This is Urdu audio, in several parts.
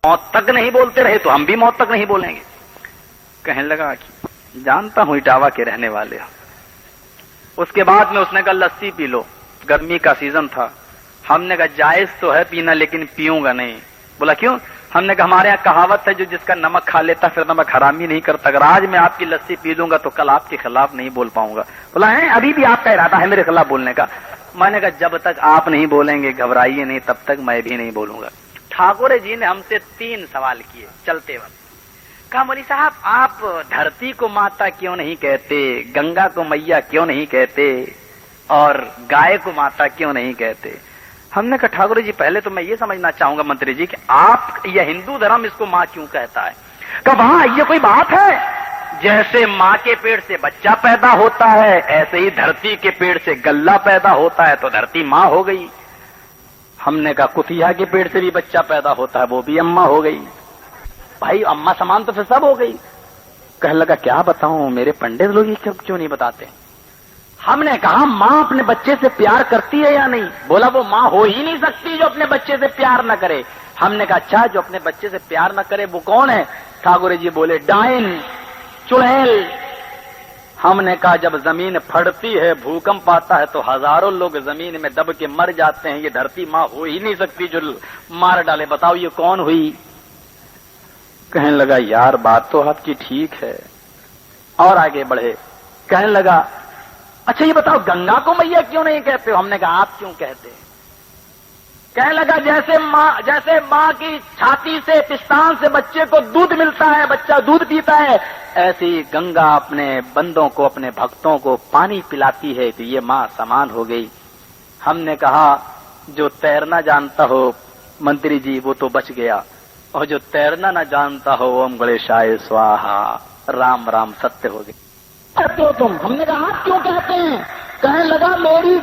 موت تک نہیں بولتے رہے تو ہم بھی موت تک نہیں بولیں گے. کہنے لگا کہ جانتا ہوں اٹاوا کے رہنے والے. اس کے بعد میں اس نے کہا لسی پی لو, گرمی کا سیزن تھا. ہم نے کہا جائز تو ہے پینا لیکن پیوں گا نہیں. بولا کیوں؟ ہم نے کہا ہمارے یہاں کہاوت ہے جو جس کا نمک کھا لیتا پھر نمک حرامی نہیں کرتا. اگر آج میں آپ کی لسی پی لوں گا تو کل آپ کے خلاف نہیں بول پاؤں گا. بولا ہے ابھی بھی آپ کا ارادہ ہے میرے خلاف بولنے کا؟ میں نے کہا جب تک آپ نہیں بولیں گے گھبرائیے نہیں, تب تک میں بھی نہیں بولوں گا. ٹھاکر جی نے ہم سے 3 سوال کیے چلتے وقت. کہا مولوی صاحب آپ دھرتی کو ماتا کیوں نہیں کہتے, گنگا کو میاں کیوں نہیں کہتے, اور گائے کو ماتا کیوں نہیں کہتے؟ ہم نے کہا ٹھاکر جی پہلے تو میں یہ سمجھنا چاہوں گا منتری جی کہ آپ یہ ہندو دھرم اس کو ماں کیوں کہتا ہے؟ کہا ہاں یہ کوئی بات ہے؟ جیسے ماں کے پیٹ سے بچہ پیدا ہوتا ہے ایسے ہی دھرتی کے پیٹ سے گلہ پیدا ہوتا ہے تو دھرتی ماں ہو گئی. ہم نے کہا کتیا کے پیٹ سے بھی بچہ پیدا ہوتا ہے وہ بھی اماں ہو گئی. بھائی اماں سامان تو پھر سب ہو گئی. کہنے لگا کیا بتاؤں میرے پنڈت لوگ یہ کیوں نہیں بتاتے؟ ہم نے کہا ماں اپنے بچے سے پیار کرتی ہے یا نہیں؟ بولا وہ ماں ہو ہی نہیں سکتی جو اپنے بچے سے پیار نہ کرے. ہم نے کہا اچھا جو اپنے بچے سے پیار نہ کرے وہ کون ہے؟ ٹھاکر جی بولے ڈائن, چڑیل. ہم نے کہا جب زمین پھٹتی ہے بھوکمپ آتا ہے تو ہزاروں لوگ زمین میں دب کے مر جاتے ہیں. یہ دھرتی ماں ہو ہی نہیں سکتی جو مار ڈالے. بتاؤ یہ کون ہوئی؟ کہنے لگا یار بات تو آپ کی ٹھیک ہے. اور آگے بڑھے. کہنے لگا اچھا یہ بتاؤ گنگا کو میاں کیوں نہیں کہتے ہو؟ ہم نے کہا آپ کیوں کہتے؟ کہنے لگا جیسے ماں کی چھاتی سے پستان سے بچے کو دودھ ملتا ہے, بچہ دودھ پیتا ہے, ایسے ہی گنگا اپنے بندوں کو اپنے بھکتوں کو پانی پلاتی ہے تو یہ ماں سمان ہو گئی. ہم نے کہا جو تیرنا جانتا ہو منتری جی وہ تو بچ گیا, اور جو تیرنا نہ جانتا ہو اوم گڑیشائے سواہا, رام رام ستیہ ہو گئی. کہتے ہو تم؟ ہم نے کہا آپ کیوں کہتے ہیں؟ کہنے لگا میری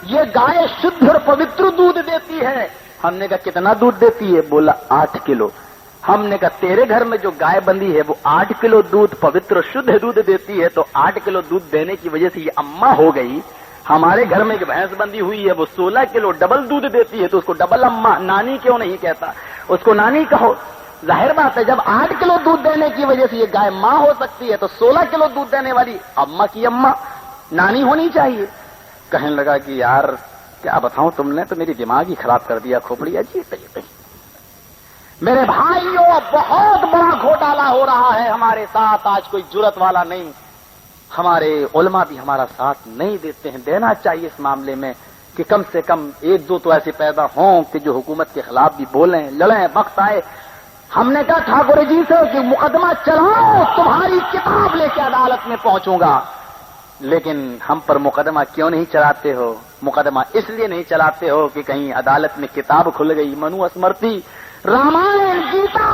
یہ گائے شدھ اور پوتر دودھ دیتی ہے. ہم نے کہا کتنا دودھ دیتی ہے؟ بولا 8 کلو. ہم نے کہا تیرے گھر میں جو گائے بندی ہے وہ 8 کلو دودھ پوتر شدھ دودھ دیتی ہے تو 8 کلو دودھ دینے کی وجہ سے یہ اماں ہو گئی. ہمارے گھر میں جو بھینس بندی ہوئی ہے وہ 16 کلو ڈبل دودھ دیتی ہے تو اس کو ڈبل اماں, نانی کیوں نہیں کہتا؟ اس کو نانی کہو. ظاہر بات ہے جب 8 کلو دودھ دینے کی وجہ سے یہ گائے ماں ہو سکتی ہے تو 16 کلو دودھ دینے والی اماں کی اماں نانی ہونی چاہیے. کہنے لگا کہ یار کیا بتاؤں تم نے تو میری دماغ ہی خراب کر دیا کھوپڑی. عجیب طریقے میرے بھائیوں بہت بڑا گھوٹالا ہو رہا ہے ہمارے ساتھ. آج کوئی جرت والا نہیں, ہمارے علماء بھی ہمارا ساتھ نہیں دیتے ہیں. دینا چاہیے اس معاملے میں کہ کم سے کم 1-2 تو ایسے پیدا ہوں کہ جو حکومت کے خلاف بھی بولیں لڑیں. وقت آئے. ہم نے کہا ٹھاکر جی سے کہ مقدمہ چلاؤ, تمہاری کتاب لے کے عدالت میں پہنچوں گا. لیکن ہم پر مقدمہ کیوں نہیں چلاتے ہو؟ مقدمہ اس لیے نہیں چلاتے ہو کہ کہیں عدالت میں کتاب کھل گئی منو اسمرتی رامائن گیتا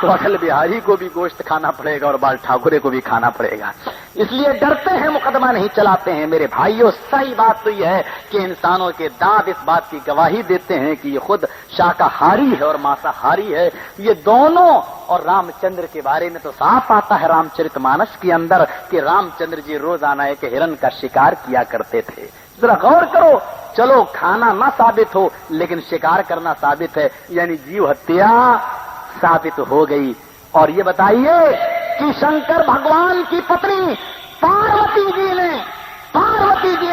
تو اٹل بہاری کو بھی گوشت کھانا پڑے گا اور بال ٹھاکرے کو بھی کھانا پڑے گا. اس لیے ڈرتے ہیں مقدمہ نہیں چلاتے ہیں. میرے بھائیوں صحیح بات تو یہ ہے کہ انسانوں کے دانت اس بات کی گواہی دیتے ہیں کہ یہ خود شاکاہاری ہے اور ماساہاری ہے. یہ دونوں. اور رام چندر کے بارے میں تو صاف آتا ہے رام چرت مانس کے اندر کہ رام چندر جی روزانہ ایک ہرن کا شکار کیا کرتے تھے. ذرا غور کرو. چلو کھانا نہ ثابت ہو لیکن شکار کرنا ثابت ہے, یعنی جیو ہتیا ثابت ہو گئی. اور یہ بتائیے کہ شنکر بھگوان کی پتنی پاروتی جی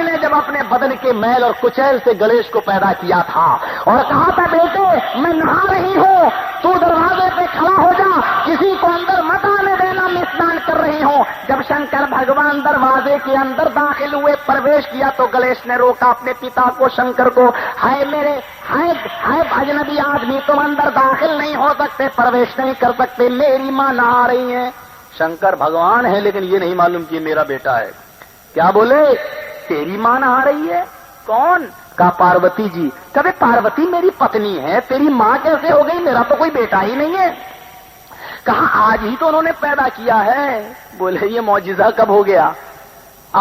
نے جب اپنے بدن کے میل اور کچیل سے گنیش کو پیدا کیا تھا اور کہا تھا بیٹے میں نہا رہی ہوں, تو دروازے پہ کھڑا ہو جا, کسی کو اندر مت آنے دینا, میں اسنان کر رہی ہوں. جب شنکر بھگوان دروازے کے اندر داخل ہوئے, پرویش کیا تو گنیش نے روکا اپنے پتا کو شنکر کو. ہائے اجنبی آدمی, تم اندر داخل نہیں ہو سکتے, پرویش نہیں کر سکتے, میری ماں نہا رہی ہے. شنکر بھگوان ہے لیکن یہ نہیں معلوم کہ میرا بیٹا ہے. کیا بولے؟ تیری ماں نہا رہی ہے؟ کون؟ کہا پاروتی جی. کبھی پاروتی میری پتنی ہے, تیری ماں کیسے ہو گئی؟ میرا تو کوئی بیٹا ہی نہیں ہے. کہا آج ہی تو انہوں نے پیدا کیا ہے. بولے یہ معجزہ کب ہو گیا؟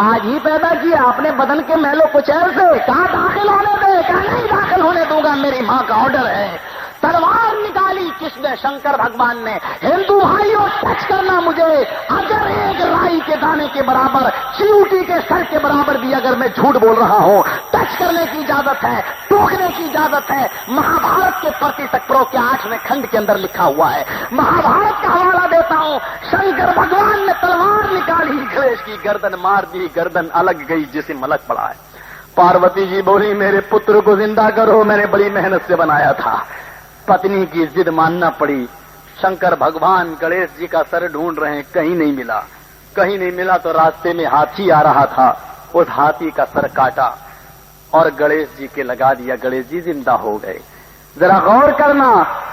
آج ہی پیدا کیا اپنے بدن کے میل و کچیل سے. کہا داخل ہونے دے. کہا نہیں داخل ہونے دوں گا, میری ماں کا آرڈر ہے. تلوار نکالی, کس نے؟ شنکر بھگوان نے۔ ہندو بھائیوں ٹچ کرنا مجھے، اگر ایک رائی کے دانے کے برابر، چیوٹی کے سر کے برابر بھی اگر میں جھوٹ بول رہا ہوں، ٹچ کرنے کی اجازت ہے، ٹوکنے کی اجازت ہے۔ مہابھارت کے 35 کے 8ویں کھنڈ کے اندر لکھا ہوا ہے، مہابھارت کا حوالہ دیتا ہوں، شنکر بھگوان نے تلوار نکالی، گنیش کی گردن مار دی، گردن الگ گئی جسے ملک پڑا ہے۔ پاروتی جی بولی میرے پتر کو زندہ کرو، میں نے بڑی محنت سے بنایا تھا، پتنی کی ضد ماننا پڑی۔ شنکر بھگوان گنیش جی کا سر ڈھونڈ رہے ہیں، کہیں نہیں ملا، کہیں نہیں ملا تو راستے میں ہاتھی آ رہا تھا، اس ہاتھی کا سر کاٹا اور گنیش جی کے لگا دیا، گنیش جی زندہ ہو گئے۔ ذرا غور کرنا،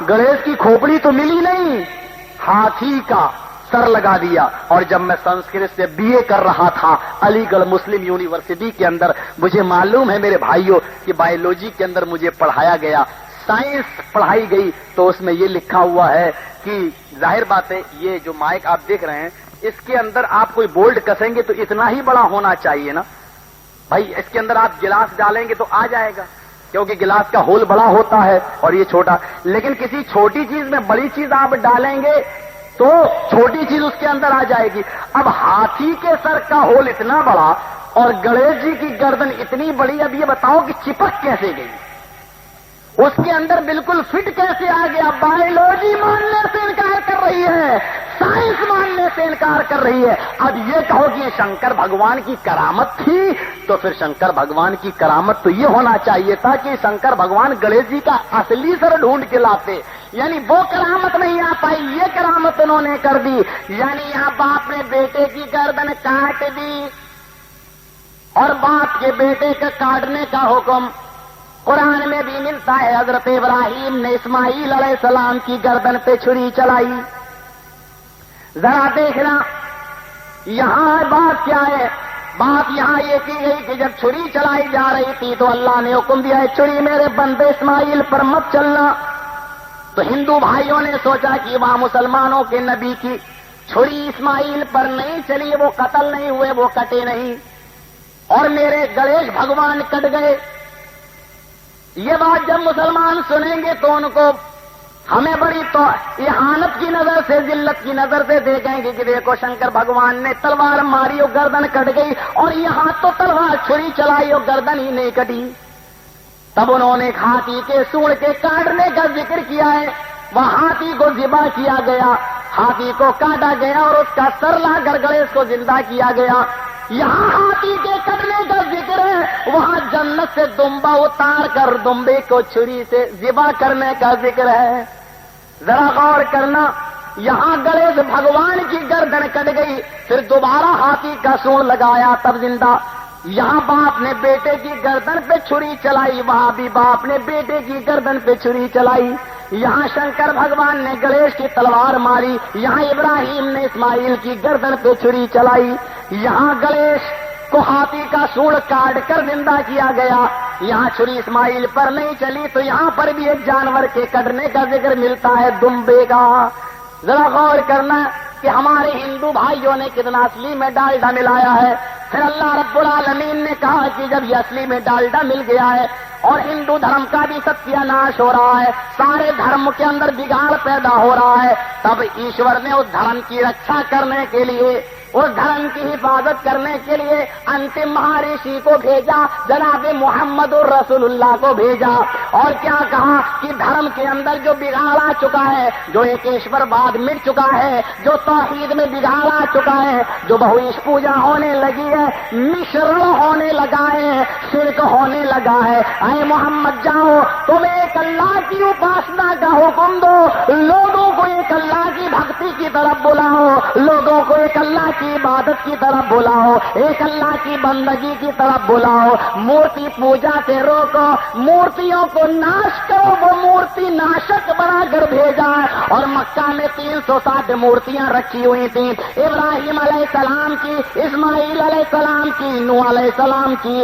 گنیش کی کھوپڑی تو ملی نہیں، ہاتھی کا سر لگا دیا۔ اور جب میں سنسکرت سے BA کر رہا تھا علی گڑھ مسلم یونیورسٹی کے اندر، مجھے معلوم ہے میرے بھائیوں کہ بایولوجی کے اندر مجھے پڑھایا گیا، سائنس پڑھائی گئی، تو اس میں یہ لکھا ہوا ہے کہ ظاہر بات ہے یہ جو مائک آپ دیکھ رہے ہیں اس کے اندر آپ کوئی بولٹ کسیں گے تو اتنا ہی بڑا ہونا چاہیے نا بھائی، اس کے اندر آپ گلاس ڈالیں گے تو آ جائے گا، کیونکہ گلاس کا ہول بڑا ہوتا ہے اور یہ چھوٹا، لیکن کسی چھوٹی چیز میں بڑی چیز آپ ڈالیں گے تو چھوٹی چیز اس کے اندر آ جائے گی۔ اب ہاتھی کے سر کا ہول اتنا بڑا اور گنیش جی کی گردن اتنی بڑی، اب یہ بتاؤ کہ چپک کیسے گئی، اس کے اندر بالکل فٹ کیسے آ گیا؟ بایولوجی ماننے سے انکار کر رہی ہے، سائنس ماننے سے انکار کر رہی ہے۔ اب یہ کہو کہ یہ شنکر بھگوان کی کرامت تھی، تو پھر شنکر بھگوان کی کرامت تو یہ ہونا چاہیے تھا کہ شنکر بھگوان گنیش جی کا اصلی سر ڈھونڈ کے لاتے، یعنی وہ کرامت نہیں آ پائی، یہ کرامت انہوں نے کر دی، یعنی یہاں باپ نے بیٹے کی گردن کاٹ دی اور باپ کے بیٹے کے کاٹنے کا حکم قرآن میں بھی ملتا ہے۔ حضرت ابراہیم نے اسماعیل علیہ السلام کی گردن پہ چھری چلائی۔ ذرا دیکھنا یہاں بات کیا ہے، بات یہاں یہ کی گئی کہ جب چھری چلائی جا رہی تھی تو اللہ نے حکم دیا ہے چھری میرے بندے اسماعیل پر مت چلنا۔ تو ہندو بھائیوں نے سوچا کہ وہاں مسلمانوں کے نبی کی چھری اسماعیل پر نہیں چلی، وہ قتل نہیں ہوئے، وہ کٹے نہیں، اور میرے گنیش بھگوان کٹ گئے۔ یہ بات جب مسلمان سنیں گے تو ان کو ہمیں بڑی اہانت کی نظر سے، ذلت کی نظر سے دیکھیں گے کہ دیکھو شنکر بھگوان نے تلوار ماری اور گردن کٹ گئی، اور یہاں تو تلوار چھری چلائی اور گردن ہی نہیں کٹی۔ تب انہوں نے ہاتھی کے سونڈ کے کاٹنے کا ذکر کیا ہے، وہ ہاتھی کو ذبح کیا گیا، ہاتھی کو کاٹا گیا اور اس کا سر لا کر گنیش کو زندہ کیا گیا۔ یہاں ہاتھی کے کٹنے کا ذکر ہے، وہاں جنت سے دمبا اتار کر دمبے کو چھری سے ذبح کرنے کا ذکر ہے۔ ذرا غور کرنا، یہاں گنیش بھگوان کی گردن کٹ گئی، پھر دوبارہ ہاتھی کا سونڈ لگایا تب زندہ۔ یہاں باپ نے بیٹے کی گردن پہ چھری چلائی، وہاں بھی باپ نے بیٹے کی گردن پہ چھری چلائی۔ یہاں شنکر بھگوان نے گنیش کی تلوار ماری، یہاں ابراہیم نے اسماعیل کی گردن پہ چھری چلائی۔ یہاں گنیش کو ہاتھی کا سونڈ کاٹ کر زندہ کیا گیا، یہاں چھری اسماعیل پر نہیں چلی، تو یہاں پر بھی ایک جانور کے کٹنے کا ذکر ملتا ہے، دمبے کا۔ ذرا غور کرنا کہ ہمارے ہندو بھائیوں نے کتنا اصلی میں ڈالڈا ملایا ہے۔ پھر اللہ رب العالمین نے کہا کہ جب یہ اصلی میں ڈالڈا مل گیا ہے اور ہندو دھرم کا بھی ستیہ ناش ہو رہا ہے، سارے دھرم کے اندر بگاڑ پیدا ہو رہا ہے، تب ایشور نے اس دھرم کی رکشا کرنے کے لیے، اس دھرم کی حفاظت کرنے کے لیے انتم مہارشی کو بھیجا، جناب محمد رسول اللہ کو بھیجا، اور کیا کہا کہ دھرم کے اندر جو بگاڑ آ چکا ہے، جو ایک ایشور بعد مٹ چکا ہے، جو توحید میں بگاڑ آ چکا ہے، جو بہویش پوجا ہونے لگی ہے، مشرن ہونے لگا ہے، شرک ہونے لگا ہے، اے محمد جاؤ تم ایک اللہ کی اپاسنا کا حکم دو، لوگوں کو ایک اللہ کی بھکتی کی طرف بلاؤ، لوگوں کو ایک اللہ کی عبادت کی طرف بلاؤ، ایک اللہ کی بندگی کی طرف بلاؤ، مورتی پوجا سے روکو، مورتیوں کو ناش کرو، وہ مورتی ناشک بنا کر بھیجا۔ اور مکہ میں 360 مورتیاں رکھی ہوئی تھیں، ابراہیم علیہ السلام کی، اسماعیل علیہ السلام کی، نوح علیہ السلام کی،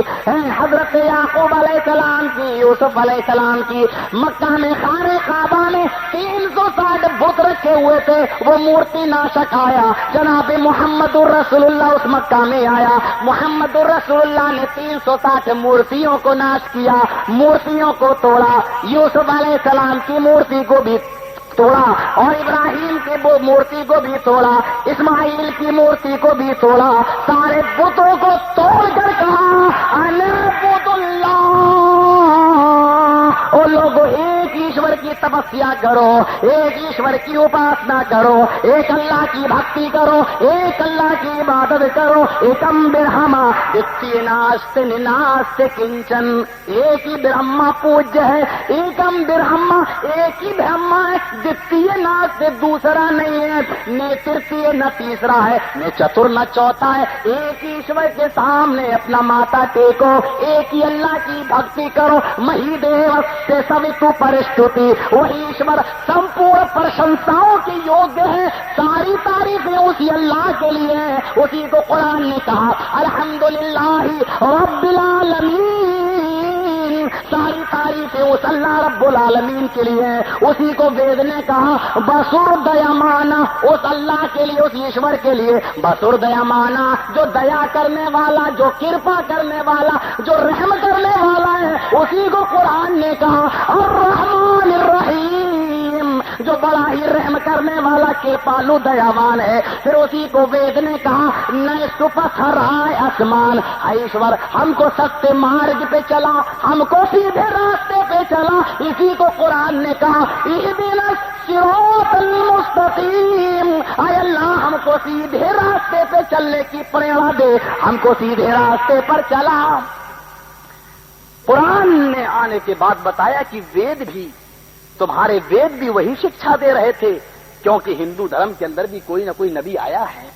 حضرت یعقوب علیہ السلام کی، یوسف علیہ السلام کی۔ مکہ میں خانہ کعبہ میں 360 بت رکھے ہوئے تھے، وہ مورتی ناشک آیا، جناب محمد رسول اللہ اس مکہ میں آیا، محمد رسول اللہ نے 360 مورتیوں کو ناش کیا، مورتیوں کو توڑا، یوسف علیہ السلام کی مورتی کو بھی توڑا اور ابراہیم کی وہ مورتی کو بھی توڑا، اسماعیل کی مورتی کو بھی توڑا، سارے بتوں کو توڑ کر کہا اعبد اللہ، او لوگوں ایک ایشور کی تپسیا کرو، ایک ایشور کی اپاسنا کرو، ایک اللہ کی بھکتی کرو، ایک اللہ کی عبادت کرو، ایکم برہما دتی ناستے نناستے کنچن، ایک ہی برہما پوجیہ ہے، ایکم برہما ایک ہی برہما ہے، دتی ناستے دوسرا نہیں ہے، نہ ترتیہ نہ تیسرا ہے، نہ چتر نہ چوتھا ہے، ایک ہی ایشور کے سامنے اپنا ماتھا ٹیکو، ایک ہی اللہ کی بھکتی کرو، مہی دیو سے سوتو پرستوتی، وہی ایشور سمپورن پرشنساؤں کی یوگیہ ہے، ساری تعریفیں اسی اللہ کے لیے ہیں، اسی کو قرآن نے کہا الحمدللہ رب العالمین، ساری تعریفیں اس اللہ رب العالمین کے لیے ہیں، اسی کو وید نے کہا بسر دیامانا، اس اللہ کے لیے، اس ایشور کے لیے بسر دیامانا، جو دیا کرنے والا، جو کرپا کرنے والا، جو رحم کرنے والا ہے، اسی کو قرآن نے کہا الرحمن الرحیم، جو بڑا ہی رحم کرنے والا کرپالو دیاوان ہے، پھر اسی کو وید نے کہا نئے سپتھرائے آسمان، ایشور ہم کو سچے مارگ پہ چلا، ہم کو سیدھے راستے پہ چلا، اسی کو قرآن نے کہا اہدنا الصراط المستقیم، اے اللہ ہم کو سیدھے راستے پہ چلنے کی پریرنا دے، ہم کو سیدھے راستے پر چلا۔ قرآن نے آنے کے بعد بتایا کہ وید بھی، تمہارے وید بھی وہی شکشا دے رہے تھے، کیونکہ ہندو دھرم کے اندر بھی کوئی نہ کوئی نبی آیا ہے،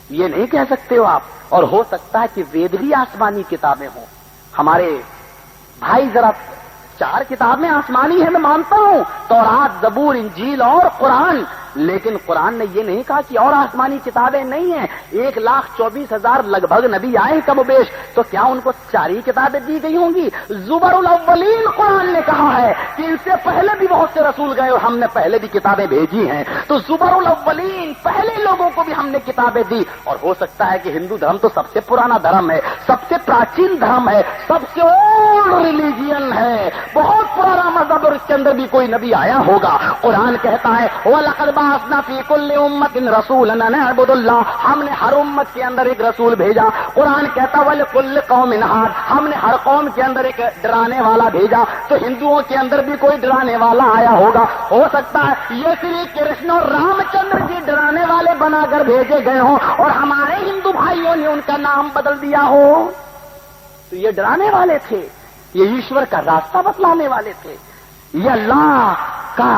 یہ نہیں کہہ سکتے ہو آپ، اور ہو سکتا ہے کہ وید بھی آسمانی کتابیں ہوں۔ ہمارے بھائی ذرا 4 کتابیں آسمانی ہیں میں مانتا ہوں، تورات، زبور، انجیل اور قرآن، لیکن قرآن نے یہ نہیں کہا کہ اور آسمانی کتابیں نہیں ہیں۔ 1,24,000 لگ بھگ نبی آئے کم و بیش، تو کیا ان کو 4 ہی کتابیں دی گئی ہوں گی؟ زبر الاولین قرآن نے کہا ہے کہ ان سے پہلے بھی بہت سے رسول گئے اور ہم نے پہلے بھی کتابیں بھیجی ہیں، تو زبر الاولین پہلے لوگوں کو بھی ہم نے کتابیں دی، اور ہو سکتا ہے کہ ہندو دھرم تو سب سے پرانا دھرم ہے، سب سے پراچین دھرم ہے، سب سے اولڈ ریلیجین ہے، بہت پرانا مذہب، اور اس کے اندر بھی کوئی نبی آیا ہوگا۔ قرآن کہتا ہے وَلَقَدْ بَعَثْنَا فِي كُلِّ أُمَّةٍ رَسُولًا أَنِ اعْبُدُوا اللَّهَ، ہم نے ہر امت کے اندر ایک رسول بھیجا۔ قرآن کہتا ہے وَلِكُلِّ قَوْمٍ هَادٍ، ہم نے ہر قوم کے اندر ایک ڈرانے والا بھیجا، تو ہندوؤں کے اندر بھی کوئی ڈرانے والا آیا ہوگا، ہو سکتا ہے یہ شری کرشن اور رام چندر جی ڈرانے والے بنا کر بھیجے گئے ہوں، اور ہمارے ہندو بھائیوں نے ان کا نام بدل دیا ہو، تو یہ ڈرانے والے تھے، یہ ایشور کا راستہ بتلانے والے تھے، یہ اللہ کا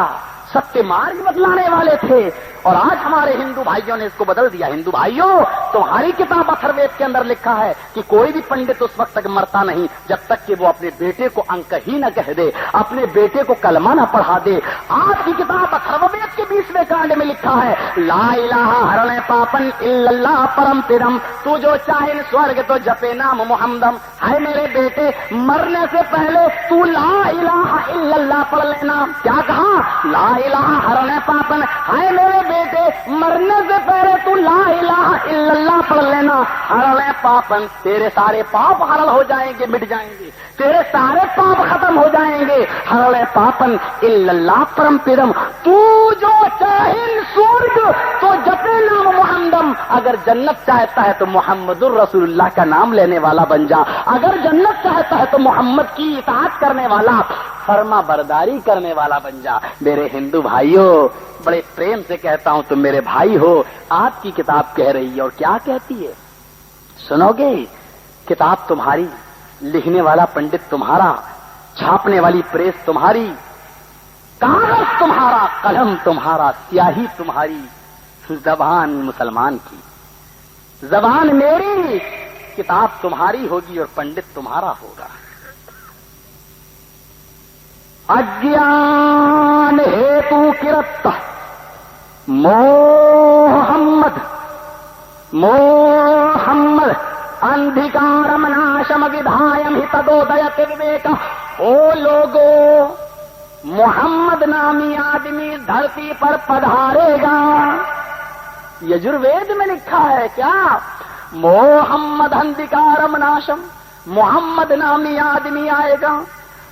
ستیہ مارگ بتلانے والے تھے، اور آج ہمارے ہندو بھائیوں نے اس کو بدل دیا۔ ہندو بھائیوں، تمہاری کتاب اتھروید کے اندر لکھا ہے کہ کوئی بھی پنڈت اس وقت تک مرتا نہیں جب تک کہ وہ اپنے بیٹے کو انک ہی نہ کہہ دے، اپنے بیٹے کو کلمہ نہ پڑھا دے۔ آج کی کتاب اتھروید کے 20ویں کانڈ میں لکھا ہے لا الہ ہرنے پاپن الا اللہ پرم پرم، تو جو چاہے سورگ تو جپے نام محمدم، ہے میرے بیٹے مرنے سے پہلے تو لا الہ الا اللہ پڑھ لینا۔ کیا کہا؟ لا الہ ہرنے پاپن، ہے میرے بیٹے مرنے سے پہلے تو لا الہ الا اللہ پڑھ لینا، ہرنے پاپن، تیرے سارے پاپ حرل ہو جائیں گے، مٹ جائیں گے، تیرے سارے پاپ ختم ہو جائیں گے، ہرنے پاپن الا اللہ پرم پرم، تو جو چاہے سورگ تو جپے نام محمدم، اگر جنت چاہتا ہے تو محمد الرسول اللہ کا نام لینے والا بن جا، اگر جنت چاہتا ہے تو محمد کی اطاعت کرنے والا، فرما برداری کرنے والا بن جا۔ میرے ہندو بھائیوں، بڑے پریم سے کہتا ہوں تم میرے بھائی ہو، آپ کی کتاب کہہ رہی ہے، اور کیا کہتی ہے سنو گے؟ کتاب تمہاری، لکھنے والا پنڈت تمہارا، چھاپنے والی پریس تمہاری، کاغذ تمہارا، قلم تمہارا، سیاہی تمہاری، زبان مسلمان کی، زبان میری، کتاب تمہاری ہوگی اور پنڈت تمہارا ہوگا۔ اجیان ہیتو کرت محمد اندھکارم ناشم ودھایم ہی تدودیت وویک، او لوگو، محمد نامی آدمی دھرتی پر پدھارے گا، یجروید میں لکھا ہے کیا؟ محمد اندھکارم ناشم، محمد نامی آدمی آئے گا،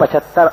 75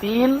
3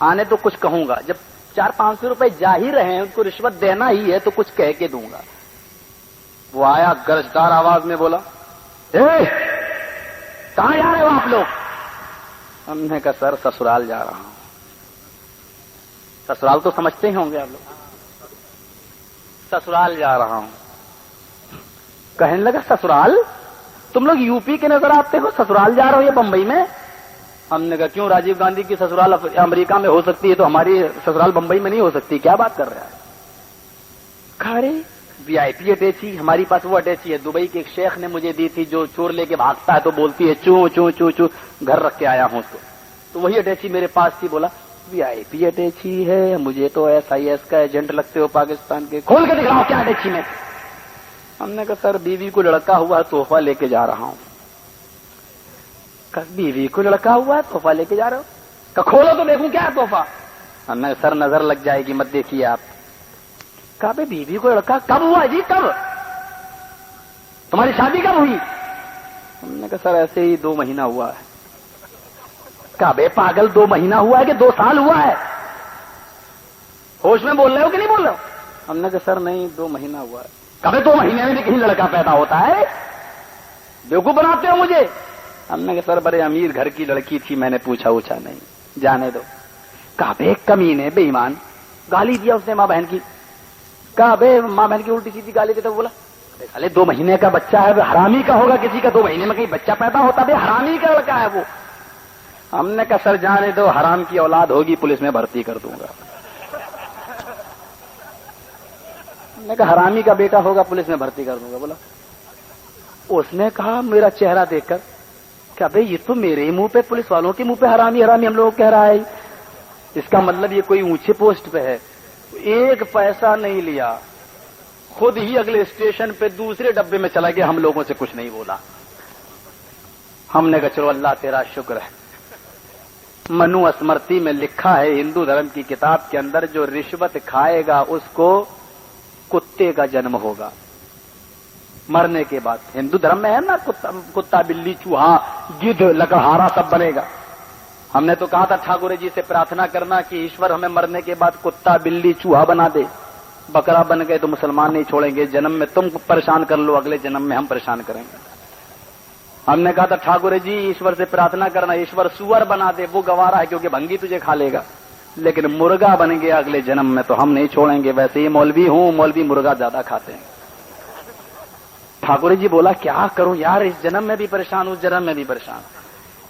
آنے تو کچھ کہوں گا، جب 400-500 روپے جا ہی رہے ہیں ان کو رشوت دینا ہی ہے تو کچھ کہہ کے دوں گا۔ وہ آیا گرجدار آواز میں بولا، کہاں جا رہے ہو آپ لوگ؟ ہم نے کہا سر سسرال جا رہا ہوں۔ سسرال تو سمجھتے ہی ہوں گے آپ لوگ، سسرال جا رہا ہوں۔ کہنے لگا سسرال؟ تم لوگ یو پی کے نظر آتے ہو، سسرال جا رہے ہو یہ بمبئی میں؟ ہم نے کہا کیوں، راجیو گاندھی کی سسرال امریکہ میں ہو سکتی ہے تو ہماری سسرال بمبئی میں نہیں ہو سکتی، کیا بات کر رہا ہے؟ کھارے VIP اٹیچی، ہماری پاس وہ اٹیچی ہے دبئی کے ایک شیخ نے مجھے دی تھی، جو چور لے کے بھاگتا ہے تو بولتی ہے چوں چوں چوں چوں، گھر رکھ کے آیا ہوں اس کو، تو وہی اٹیچی میرے پاس تھی۔ بولا VIP اٹیچی ہے، مجھے تو SIS کا ایجنٹ لگتے ہو پاکستان کے، کھول کے دکھاؤ کیا اٹیچی میں۔ ہم نے کہا سر بیوی کو لڑکا ہوا تحفہ لے کے جا رہا ہوں۔ کہا بیوی کو لڑکا ہوا ہے تحفہ لے کے جا رہے ہو؟ کہا کھولو تو دیکھوں کیا ہے تحفہ۔ ہم نے کہا سر نظر لگ جائے گی مت دیکھیے آپ۔ کہا بھائی بیوی کو لڑکا کب ہوا جی، کب تمہاری شادی کب ہوئی؟ ہم نے کہا سر ایسے ہی 2 مہینہ ہوا ہے۔ کہا بے پاگل 2 مہینہ ہوا ہے کہ 2 سال ہوا ہے؟ ہوش میں بول رہے ہو کہ نہیں بول رہے ہو؟ ہم نے کہا سر نہیں 2 مہینہ ہوا ہے۔ کبھی 2 مہینے میں بھی کہیں لڑکا پیدا ہوتا ہے؟ بیوقوف بناتے ہو مجھے۔ ہم نے کہا سر بڑے امیر گھر کی لڑکی تھی، میں نے پوچھا نہیں، جانے دو۔ کہا بے کمینے بے ایمان، گالی دیا اس نے ماں بہن کی۔ کہا بے ماں بہن کی الٹی سیدھی گالی دیتا، بولا سالے 2 مہینے کا بچہ ہے، حرامی کا ہوگا، کسی کا 2 مہینے میں کہیں بچہ پیدا ہوتا، بے حرامی کا لڑکا ہے وہ۔ ہم نے کہا سر جانے دو، حرام کی اولاد ہوگی پولیس میں بھرتی کر دوں گا۔ ہم نے کہا حرامی کا بیٹا ہوگا پولیس میں بھرتی کر دوں گا۔ بولا اس نے کہا میرا چہرہ دیکھ کر کہ بھائی یہ تو میرے ہی منہ پہ، پولیس والوں کے منہ پہ حرامی حرامی ہم لوگ کہہ رہا ہے، اس کا مطلب یہ کوئی اونچے پوسٹ پہ ہے۔ 1 پیسہ نہیں لیا، خود ہی اگلے اسٹیشن پہ دوسرے ڈبے میں چلا گیا، ہم لوگوں سے کچھ نہیں بولا۔ ہم نے کہا چلو اللہ تیرا شکر ہے۔ منو اسمرتی میں لکھا ہے ہندو دھرم کی کتاب کے اندر، جو رشوت کھائے گا اس کو کتے کا جنم ہوگا مرنے کے بعد۔ ہندو دھرم میں ہے نا کتا بلی چوہا گدھ لکڑہارا سب بنے گا۔ ہم نے تو کہا تھا ٹھاکر جی سے پرارتھنا کرنا کہ ایشور ہمیں مرنے کے بعد کتا بلی چوہا بنا دے، بکرا بن گئے تو مسلمان نہیں چھوڑیں گے، جنم میں تم پریشان کر لو، اگلے جنم میں ہم پریشان کریں گے۔ ہم نے کہا تھا ٹھاکر جی ایشور سے پرارتھنا کرنا ایشور سور بنا دے، وہ گوارا ہے کیونکہ بھنگی تجھے کھا لے گا، لیکن مرغا بن گیا اگلے جنم میں تو ہم نہیں چھوڑیں گے، ویسے ہی مولوی ہوں، مولوی مرغا زیادہ کھاتے ہیں۔ ٹھاکر جی بولا کیا کروں یار، اس جنم میں بھی پریشان، اس جنم میں بھی پریشان،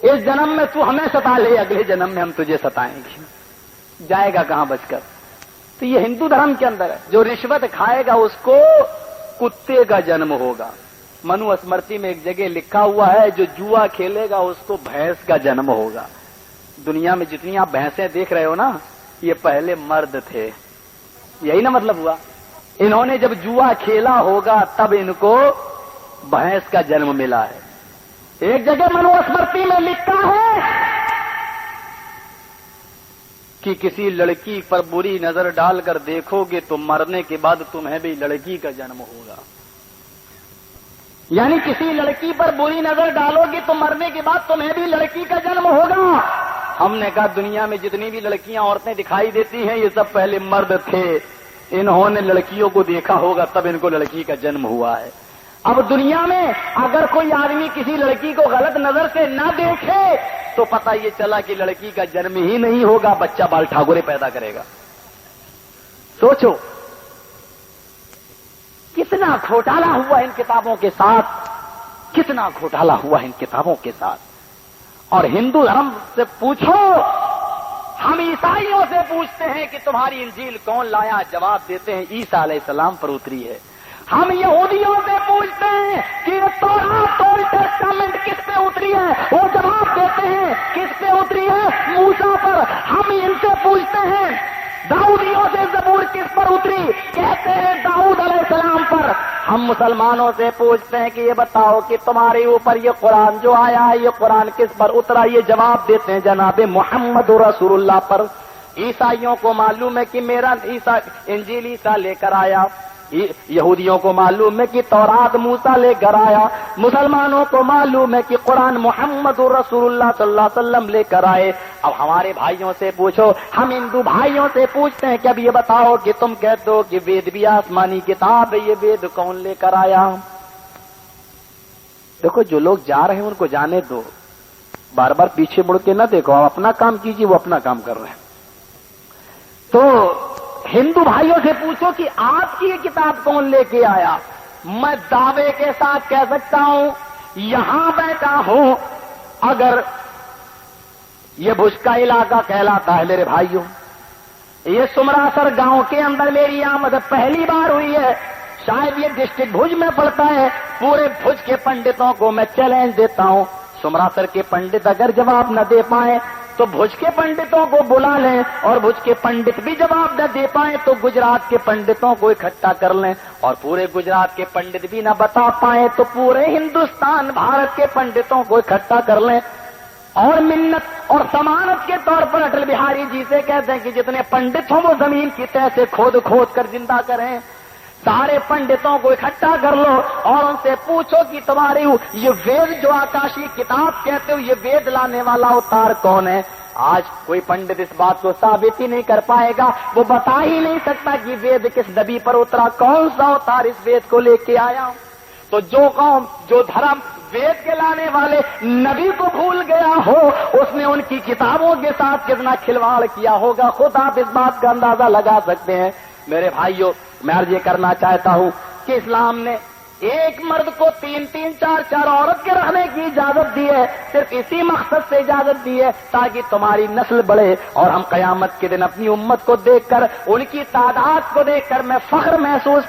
اس جنم میں تو ہمیں ستا لے، اگلے جنم میں ہم تجھے ستائیں گے، جائے گا کہاں بچ کر۔ تو یہ ہندو دھرم کے اندر ہے، جو رشوت کھائے گا اس کو کتے کا جنم ہوگا۔ منو اسمرتی میں ایک جگہ لکھا ہوا ہے، جو جوا کھیلے گا اس کو بھینس کا جنم ہوگا۔ دنیا میں جتنی آپ بھینسیں دیکھ رہے ہو نا، یہ پہلے مرد تھے، یہی نا مطلب ہوا۔ انہوں نے جب جوا کھیلا ہوگا تب ان کو بھینس کا جنم ملا ہے۔ ایک جگہ منو اسمرتی میں لکھا ہے کہ کسی لڑکی پر بری نظر ڈال کر دیکھو گے تو مرنے کے بعد تمہیں بھی لڑکی کا جنم ہوگا، یعنی کسی لڑکی پر بری نظر ڈالو گے تو مرنے کے بعد تمہیں بھی لڑکی کا جنم ہوگا۔ ہم نے کہا دنیا میں جتنی بھی لڑکیاں عورتیں دکھائی دیتی ہیں یہ سب پہلے مرد تھے، انہوں نے لڑکیوں کو دیکھا ہوگا تب ان کو لڑکی کا جنم ہوا ہے۔ اب دنیا میں اگر کوئی آدمی کسی لڑکی کو غلط نظر سے نہ دیکھے تو پتہ یہ چلا کہ لڑکی کا جنم ہی نہیں ہوگا، بچہ بال ٹھاکرے پیدا کرے گا۔ سوچو کتنا گھوٹالا ہوا ان کتابوں کے ساتھ، کتنا گھوٹالا ہوا ان کتابوں کے ساتھ۔ اور ہندو دھرم سے پوچھو، ہم عیسائیوں سے پوچھتے ہیں کہ تمہاری انجیل کون لایا، جواب دیتے ہیں عیسیٰ علیہ السلام پر اتری ہے۔ ہم یہودیوں سے پوچھتے ہیں کہ یہ تورات اور ٹیسٹامنٹ کس پہ اتری ہے، وہ جواب دیتے ہیں کس پہ اتری ہے، موسیٰ پر۔ ہم ان سے پوچھتے ہیں داؤدیوں سے زبور کس پر اتری، کہتے ہیں داؤد علیہ السلام پر۔ ہم مسلمانوں سے پوچھتے ہیں کہ یہ بتاؤ کہ تمہارے اوپر یہ قرآن جو آیا ہے یہ قرآن کس پر اترا، یہ جواب دیتے ہیں جناب محمد رسول اللہ پر۔ عیسائیوں کو معلوم ہے کہ میرا انجیل عیسیٰ لے کر آیا، یہودیوں کو معلوم ہے کہ تورات موسیٰ لے کر آیا، مسلمانوں کو معلوم ہے کہ قرآن محمد رسول اللہ صلی اللہ علیہ وسلم لے کر آئے۔ اب ہمارے بھائیوں سے پوچھو، ہم ہندو بھائیوں سے پوچھتے ہیں کہ اب یہ بتاؤ کہ تم کہتے ہو کہ وید بھی آسمانی کتاب ہے، یہ وید کون لے کر آیا؟ دیکھو جو لوگ جا رہے ہیں ان کو جانے دو، بار بار پیچھے مڑ کے نہ دیکھو، آپ اپنا کام کیجیے، وہ اپنا کام کر رہے ہیں۔ تو ہندو بھائیوں سے پوچھو کہ آپ کی یہ کتاب کون لے کے آیا؟ میں دعوے کے ساتھ کہہ سکتا ہوں، یہاں بیٹھا ہوں، اگر یہ بھج کا علاقہ کہلاتا ہے میرے بھائیوں، یہ سمراسر گاؤں کے اندر میری آمد پہلی بار ہوئی ہے، شاید یہ ڈسٹرکٹ بھج میں پڑتا ہے، پورے بھج کے پنڈتوں کو میں چیلنج دیتا ہوں، سمراسر کے پنڈت اگر جواب نہ دے پائیں تو بھج کے پنڈتوں کو بلا لیں، اور بھج کے پنڈت بھی جواب نہ دے پائیں تو گجرات کے پنڈتوں کو اکٹھا کر لیں، اور پورے گجرات کے پنڈت بھی نہ بتا پائیں تو پورے ہندوستان بھارت کے پنڈتوں کو اکٹھا کر لیں، اور منت اور ضمانت کے طور پر اٹل بہاری جی سے کہتے ہیں کہ جتنے پنڈت ہوں وہ زمین کی تہ سے کھود کھود کر زندہ کریں، سارے پنڈتوں کو اکٹھا کر لو اور ان سے پوچھو کہ تمہاری یہ وید جو آکاشی کتاب کہتے ہو، یہ وید لانے والا اوتار کون ہے؟ آج کوئی پنڈت اس بات کو ثابت ہی نہیں کر پائے گا، وہ بتا ہی نہیں سکتا کہ وید کس نبی پر اترا، کون سا اوتار اس وید کو لے کے آیا۔ تو جو قوم جو دھرم وید کے لانے والے نبی کو بھول گیا ہو، اس نے ان کی کتابوں کے ساتھ کتنا کھلواڑ کیا ہوگا، خود آپ اس بات کا اندازہ لگا سکتے ہیں۔ میرے بھائیوں، میں عرض یہ کرنا چاہتا ہوں کہ اسلام نے ایک مرد کو 3 4 عورت کے رکھنے کی اجازت دی ہے، صرف اسی مقصد سے اجازت دی ہے تاکہ تمہاری نسل بڑھے، اور ہم قیامت کے دن اپنی امت کو دیکھ کر، ان کی تعداد کو دیکھ کر میں فخر محسوس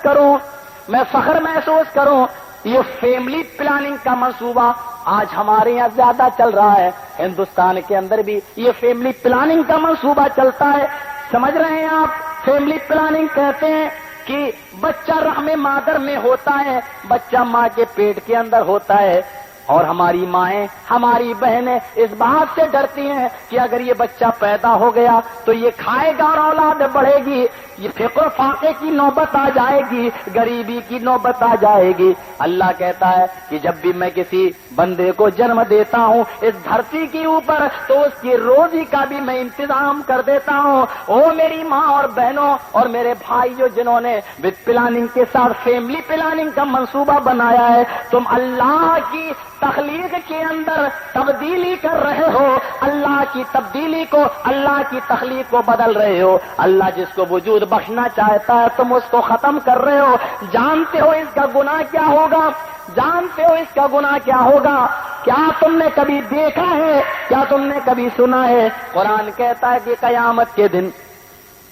کروں۔ یہ فیملی پلاننگ کا منصوبہ آج ہمارے یہاں زیادہ چل رہا ہے، ہندوستان کے اندر بھی یہ فیملی پلاننگ کا منصوبہ چلتا ہے۔ سمجھ رہے ہیں آپ؟ فیملی پلاننگ کہتے ہیں کہ بچہ رحم مادر میں ہوتا ہے، بچہ ماں کے پیٹ کے اندر ہوتا ہے، اور ہماری مائیں، ہماری بہنیں اس بات سے ڈرتی ہیں کہ اگر یہ بچہ پیدا ہو گیا تو یہ کھائے گا اور اولاد بڑھے گی، یہ فقر و فاقے کی نوبت آ جائے گی، غریبی کی نوبت آ جائے گی۔ اللہ کہتا ہے کہ جب بھی میں کسی بندے کو جنم دیتا ہوں اس دھرتی کے اوپر تو اس کی روزی کا بھی میں انتظام کر دیتا ہوں۔ او میری ماں اور بہنوں اور میرے بھائیوں جنہوں نے وتھ پلاننگ کے ساتھ فیملی پلاننگ کا منصوبہ بنایا ہے، تم اللہ کی تخلیق کے اندر تبدیلی کر رہے ہو، اللہ کی تبدیلی کو، اللہ کی تخلیق کو بدل رہے ہو۔ اللہ جس کو وجود بخشنا چاہتا ہے تم اس کو ختم کر رہے ہو۔ جانتے ہو اس کا گناہ کیا ہوگا؟ جانتے ہو اس کا گناہ کیا ہوگا؟ کیا تم نے کبھی دیکھا ہے؟ کیا تم نے کبھی سنا ہے؟ قرآن کہتا ہے کہ قیامت کے دن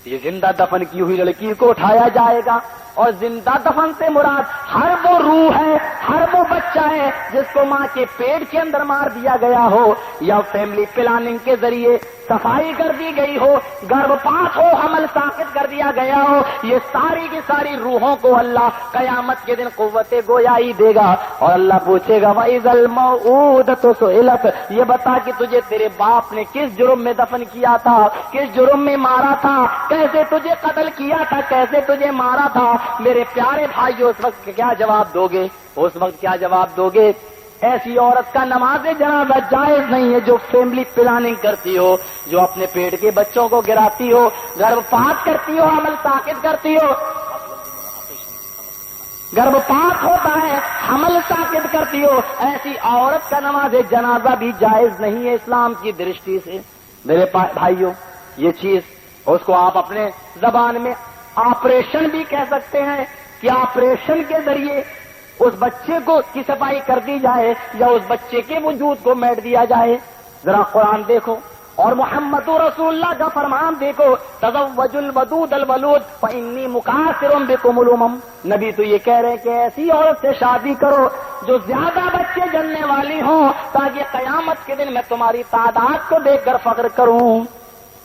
یہ زندہ دفن کی ہوئی لڑکی کو اٹھایا جائے گا، اور زندہ دفن سے مراد ہر وہ روح ہے، ہر وہ بچہ ہے جس کو ماں کے پیٹ کے اندر مار دیا گیا ہو، یا فیملی پلاننگ کے ذریعے صفائی کر دی گئی ہو، گربھپات ہو، حمل ساقط کر دیا گیا ہو، یہ ساری کی ساری روحوں کو اللہ قیامت کے دن قوت گویائی دے گا، اور اللہ پوچھے گا وَإِذَا الْمَوْءُودَةُ سُئِلَتْ، یہ بتا کہ تجھے تیرے باپ نے کس جرم میں دفن کیا تھا، کس جرم میں مارا تھا، کیسے تجھے قتل کیا تھا، کیسے تجھے مارا تھا۔ میرے پیارے بھائیو، اس وقت کیا جواب دو گے؟ اس وقت کیا جواب دو گے؟ ایسی عورت کا نماز جنازہ جائز نہیں ہے جو فیملی پلاننگ کرتی ہو، جو اپنے پیٹ کے بچوں کو گراتی ہو، گربھپات کرتی ہو، حمل ساقط کرتی ہو، گربھپات ہوتا ہے، حمل ساقط کرتی ہو، ایسی عورت کا نماز جنازہ بھی جائز نہیں ہے اسلام کی درشٹی سے۔ میرے بھائیوں، یہ چیز اس کو آپ اپنے زبان میں آپریشن بھی کہہ سکتے ہیں کہ آپریشن کے ذریعے اس بچے کو کی صفائی کر دی جائے یا اس بچے کے وجود کو میٹ دیا جائے۔ ذرا قرآن دیکھو اور محمد رسول اللہ کا فرمان دیکھو، تزوجوا الودود الولود فانی مکاثر بکم الامم۔ نبی تو یہ کہہ رہے ہیں کہ ایسی عورت سے شادی کرو جو زیادہ بچے جننے والی ہوں تاکہ قیامت کے دن میں تمہاری تعداد کو دیکھ کر فخر کروں۔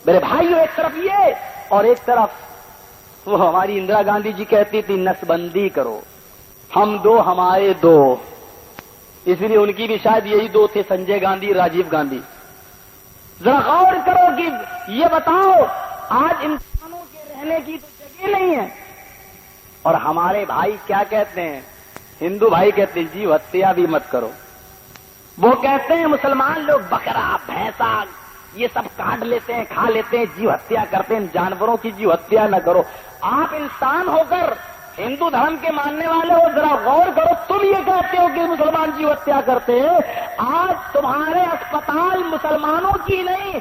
میرے بھائیو، ایک طرف یہ اور ایک طرف وہ ہماری اندرا گاندھی جی کہتی تھی نس بندی کرو، ہم دو ہمارے دو، اس لیے ان کی بھی شاید یہی دو تھے، سنجے گاندھی، راجیو گاندھی۔ ذرا غور کرو کہ یہ بتاؤ آج انسانوں کے رہنے کی تو جگہ نہیں ہے، اور ہمارے بھائی کیا کہتے ہیں؟ ہندو بھائی کہتے ہیں جیو ہتیا بھی مت کرو. وہ کہتے ہیں مسلمان لوگ بکرا بھینسا یہ سب کاٹ لیتے ہیں کھا لیتے ہیں جیو ہتیا کرتے ہیں, جانوروں کی جیو ہتیا نہ کرو. آپ انسان ہو کر ہندو دھرم کے ماننے والے ہو, ذرا غور کرو. تم یہ کہتے ہو کہ مسلمان جیو ہتیا کرتے ہیں. آج تمہارے اسپتال مسلمانوں کی نہیں